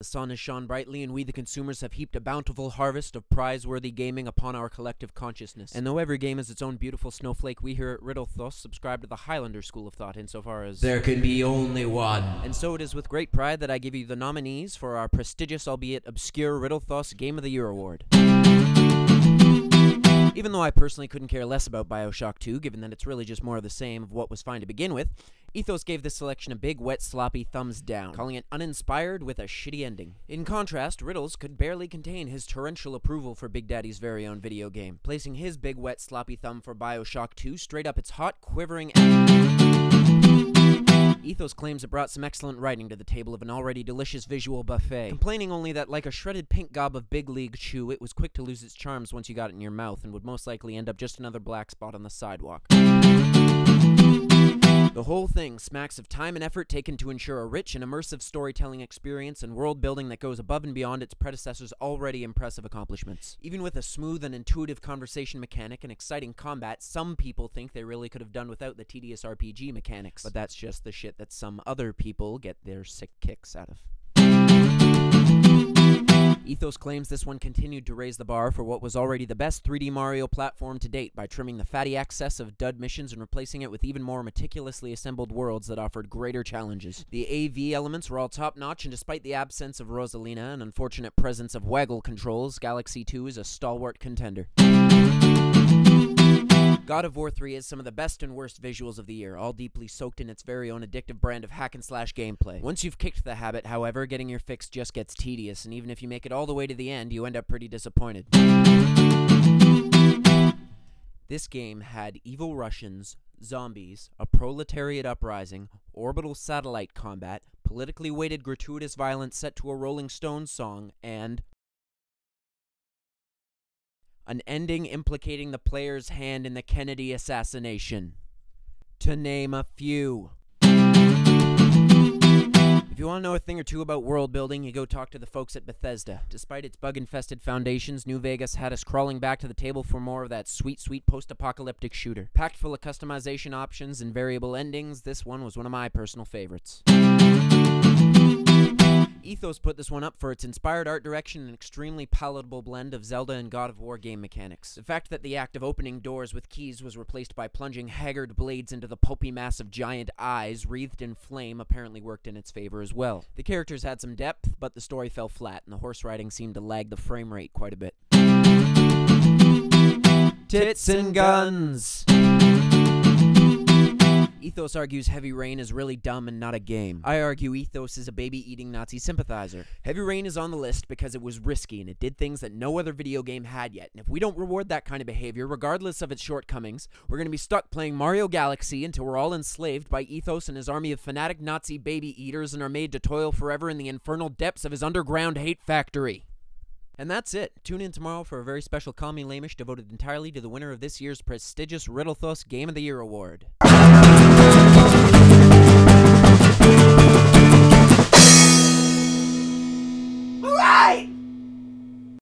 sun has shone brightly, and we the consumers have heaped a bountiful harvest of prize-worthy gaming upon our collective consciousness. And though every game is its own beautiful snowflake, we here at Riddlethos subscribe to the Highlander school of thought insofar as there can be only one. And so it is with great pride that I give you the nominees for our prestigious, albeit obscure, Riddlethos Game of the Year award. Even though I personally couldn't care less about BioShock 2, given that it's really just more of the same of what was fine to begin with, Ethos gave this selection a big, wet, sloppy thumbs down, calling it uninspired with a shitty ending. In contrast, Riddles could barely contain his torrential approval for Big Daddy's very own video game, placing his big, wet, sloppy thumb for BioShock 2 straight up its hot, quivering Ethos claims it brought some excellent writing to the table of an already delicious visual buffet, complaining only that, like a shredded pink gob of Big League Chew, it was quick to lose its charms once you got it in your mouth and would most likely end up just another black spot on the sidewalk. The whole thing smacks of time and effort taken to ensure a rich and immersive storytelling experience and world building that goes above and beyond its predecessor's already impressive accomplishments. Even with a smooth and intuitive conversation mechanic and exciting combat, some people think they really could have done without the tedious RPG mechanics. But that's just the shit that some other people get their sick kicks out of. Ethos claims this one continued to raise the bar for what was already the best 3D Mario platform to date by trimming the fatty excess of dud missions and replacing it with even more meticulously assembled worlds that offered greater challenges. The AV elements were all top-notch, and despite the absence of Rosalina and unfortunate presence of waggle controls, Galaxy 2 is a stalwart contender. God of War 3 is some of the best and worst visuals of the year, all deeply soaked in its very own addictive brand of hack-and-slash gameplay. Once you've kicked the habit, however, getting your fix just gets tedious, and even if you make it all the way to the end, you end up pretty disappointed. This game had evil Russians, zombies, a proletariat uprising, orbital satellite combat, politically weighted gratuitous violence set to a Rolling Stones song, and an ending implicating the player's hand in the Kennedy assassination, to name a few. If you want to know a thing or two about world building, you go talk to the folks at Bethesda. Despite its bug-infested foundations, New Vegas had us crawling back to the table for more of that sweet, sweet post-apocalyptic shooter. Packed full of customization options and variable endings, this one was one of my personal favorites. Ethos put this one up for its inspired art direction and extremely palatable blend of Zelda and God of War game mechanics. The fact that the act of opening doors with keys was replaced by plunging haggard blades into the pulpy mass of giant eyes wreathed in flame apparently worked in its favor as well. The characters had some depth, but the story fell flat, and the horse riding seemed to lag the frame rate quite a bit. Tits and guns! Ethos argues Heavy Rain is really dumb and not a game. I argue Ethos is a baby-eating Nazi sympathizer. Heavy Rain is on the list because it was risky and it did things that no other video game had yet. And if we don't reward that kind of behavior, regardless of its shortcomings, we're going to be stuck playing Mario Galaxy until we're all enslaved by Ethos and his army of fanatic Nazi baby-eaters and are made to toil forever in the infernal depths of his underground hate factory. And that's it. Tune in tomorrow for a very special Call Me Lameish devoted entirely to the winner of this year's prestigious Riddlethos Game of the Year award.